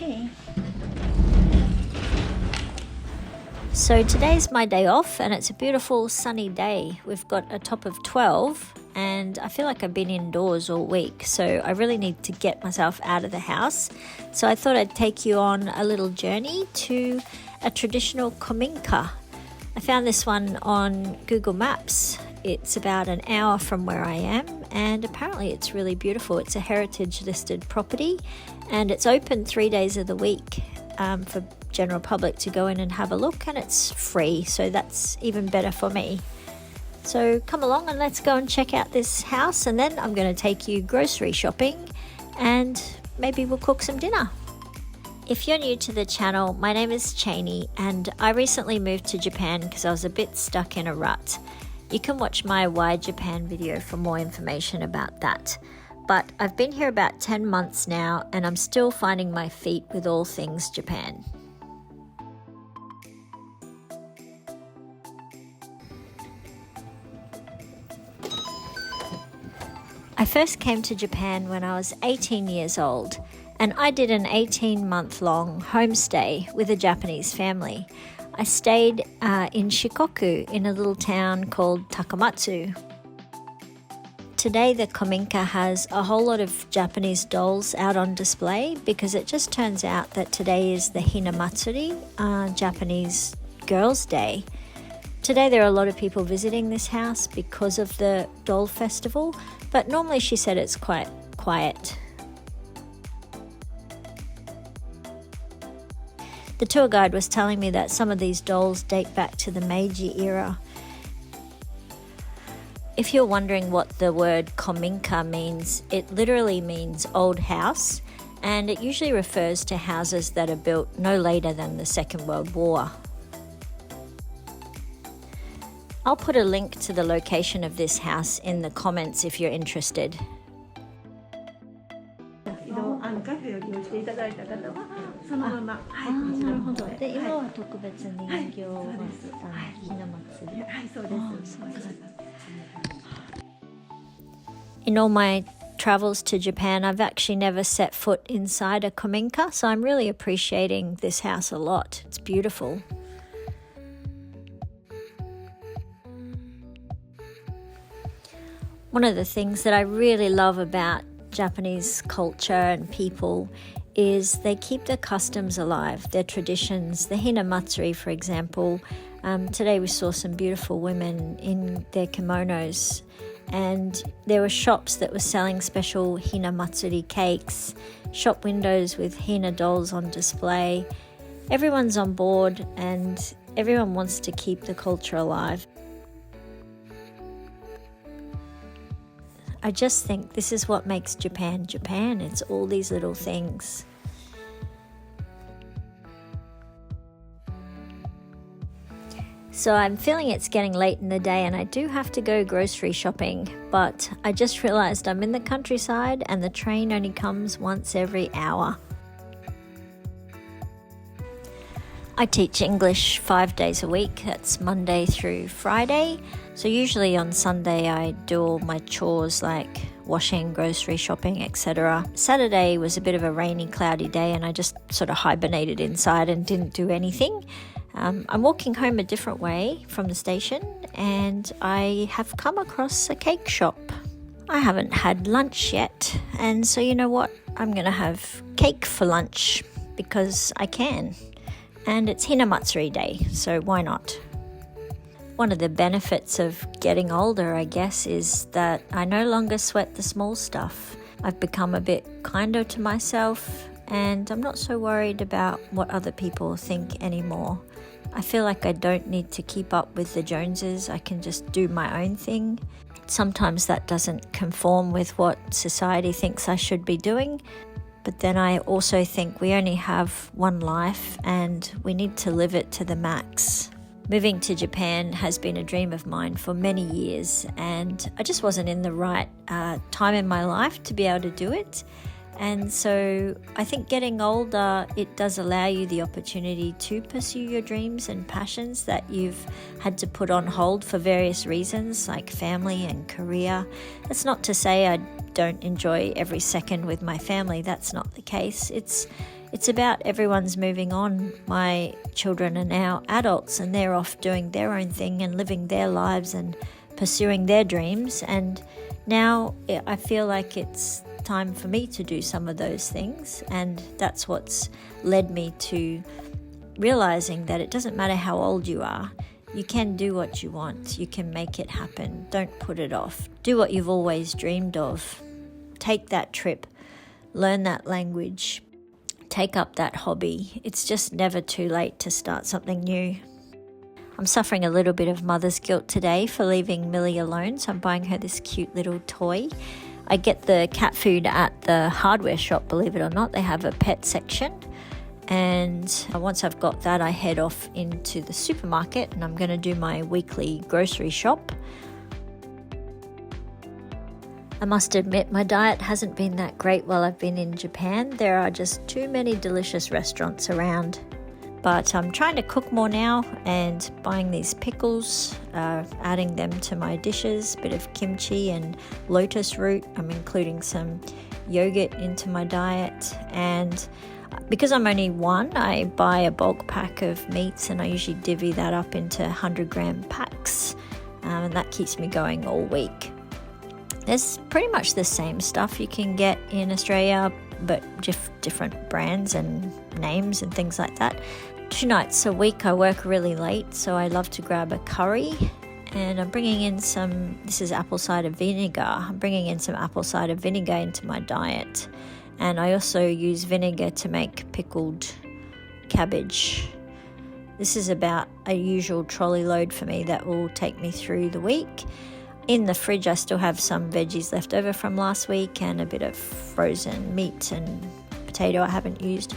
Okay. So today's my day off and it's a beautiful sunny day. We've got a top of 12 and I feel like I've been indoors all week, so I really need to get myself out of the house. So I thought I'd take you on a little journey to a traditional Kominka. I found this one on Google Maps. It's about an hour from where I am and apparently it's really beautiful. It's a heritage listed property and it's open 3 days of the week for general public to go in and have a look, and it's free, so that's even better for me. So come along and let's go and check out this house, and then I'm going to take you grocery shopping and maybe we'll cook some dinner. If you're new to the channel, my name is Cheney and I recently moved to Japan because I was a bit stuck in a rut. You can watch my Why Japan video for more information about that. But I've been here about 10 months now and I'm still finding my feet with all things Japan. I first came to Japan when I was 18 years old, and I did an 18-month-long homestay with a Japanese family. I stayed in Shikoku in a little town called Takamatsu. Today the Kominka has a whole lot of Japanese dolls out on display because it just turns out that today is the Hina Matsuri, Japanese Girls' Day. Today there are a lot of people visiting this house because of the doll festival, but normally she said it's quite quiet. The tour guide was telling me that some of these dolls date back to the Meiji era. If you're wondering what the word Kominka means, it literally means old house, and it usually refers to houses that are built no later than the Second World War. I'll put a link to the location of this house in the comments if you're interested. In all my travels to Japan, I've actually never set foot inside a Kominka, so I'm really appreciating this house a lot. It's beautiful. One of the things that I really love about Japanese culture and people is they keep their customs alive, their traditions. The Hina Matsuri, for example, today we saw some beautiful women in their kimonos, and there were shops that were selling special Hina Matsuri cakes, shop windows with Hina dolls on display. Everyone's on board and everyone wants to keep the culture alive. I just think this is what makes Japan Japan. It's all these little things. So I'm feeling it's getting late in the day and I do have to go grocery shopping, but I just realized I'm in the countryside and the train only comes once every hour. I teach English 5 days a week. That's Monday through Friday. So usually on Sunday I do all my chores like washing, grocery shopping, etc. Saturday was a bit of a rainy, cloudy day and I just sort of hibernated inside and didn't do anything. I'm walking home a different way from the station and I have come across a cake shop. I haven't had lunch yet, and so you know what? I'm going to have cake for lunch because I can. And it's Hina Matsuri Day, so why not? One of the benefits of getting older, I guess, is that I no longer sweat the small stuff. I've become a bit kinder to myself and I'm not so worried about what other people think anymore. I feel like I don't need to keep up with the Joneses. I can just do my own thing. Sometimes that doesn't conform with what society thinks I should be doing. But then I also think we only have one life and we need to live it to the max. Moving to Japan has been a dream of mine for many years and I just wasn't in the right time in my life to be able to do it. And so I think getting older, it does allow you the opportunity to pursue your dreams and passions that you've had to put on hold for various reasons, like family and career. That's not to say I don't enjoy every second with my family. That's not the case. It's It's about everyone's moving on. My children are now adults and they're off doing their own thing and living their lives and pursuing their dreams. And now I feel like it's time for me to do some of those things. And that's what's led me to realizing that it doesn't matter how old you are. You can do what you want. You can make it happen. Don't put it off. Do what you've always dreamed of. Take that trip. Learn that language. Take up that hobby. It's just never too late to start something new. I'm suffering a little bit of mother's guilt today for leaving Millie alone, so I'm buying her this cute little toy. I get the cat food at the hardware shop, believe it or not. They have a pet section. And once I've got that, I head off into the supermarket and I'm going to do my weekly grocery shop. I must admit, my diet hasn't been that great while I've been in Japan. There are just too many delicious restaurants around. But I'm trying to cook more now and buying these pickles, adding them to my dishes, a bit of kimchi and lotus root. I'm including some yogurt into my diet. And because I'm only one, I buy a bulk pack of meats and I usually divvy that up into 100-gram packs. And that keeps me going all week. There's pretty much the same stuff you can get in Australia, but different brands and names and things like that. 2 nights a week I work really late, so I love to grab a curry. And I'm bringing in this is apple cider vinegar. I'm bringing in some apple cider vinegar into my diet. And I also use vinegar to make pickled cabbage. This is about a usual trolley load for me that will take me through the week. In the fridge, I still have some veggies left over from last week and a bit of frozen meat and potato I haven't used.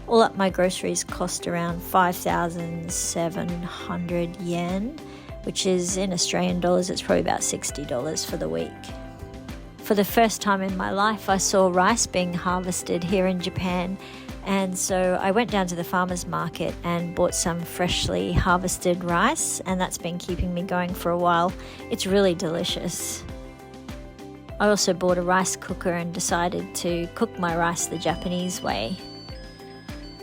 All up, my groceries cost around 5,700 yen, which is in Australian dollars, it's probably about $60 for the week. For the first time in my life, I saw rice being harvested here in Japan. And so I went down to the farmer's market and bought some freshly harvested rice, and that's been keeping me going for a while. It's really delicious. I also bought a rice cooker and decided to cook my rice the Japanese way.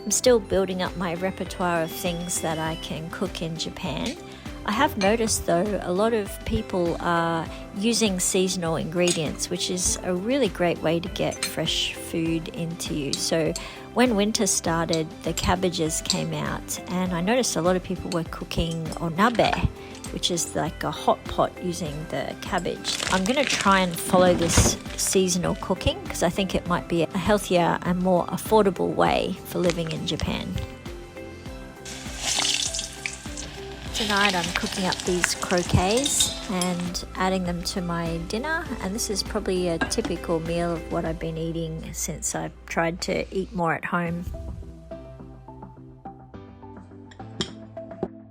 I'm still building up my repertoire of things that I can cook in Japan. I have noticed though, a lot of people are using seasonal ingredients, which is a really great way to get fresh food into you. So when winter started, the cabbages came out and I noticed a lot of people were cooking onabe, which is like a hot pot using the cabbage. I'm going to try and follow this seasonal cooking because I think it might be a healthier and more affordable way for living in Japan. Tonight I'm cooking up these croquets and adding them to my dinner, and this is probably a typical meal of what I've been eating since I've tried to eat more at home.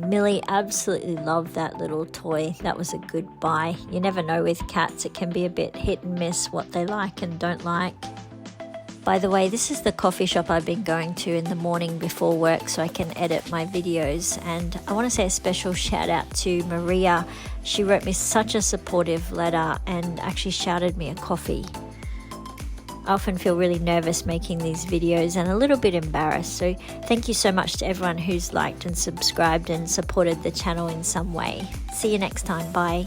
Millie absolutely loved that little toy. That was a good buy. You never know with cats, it can be a bit hit and miss what they like and don't like. By the way, this is the coffee shop I've been going to in the morning before work so I can edit my videos. And I want to say a special shout out to Maria. She wrote me such a supportive letter and actually shouted me a coffee. I often feel really nervous making these videos and a little bit embarrassed. So thank you so much to everyone who's liked and subscribed and supported the channel in some way. See you next time. Bye.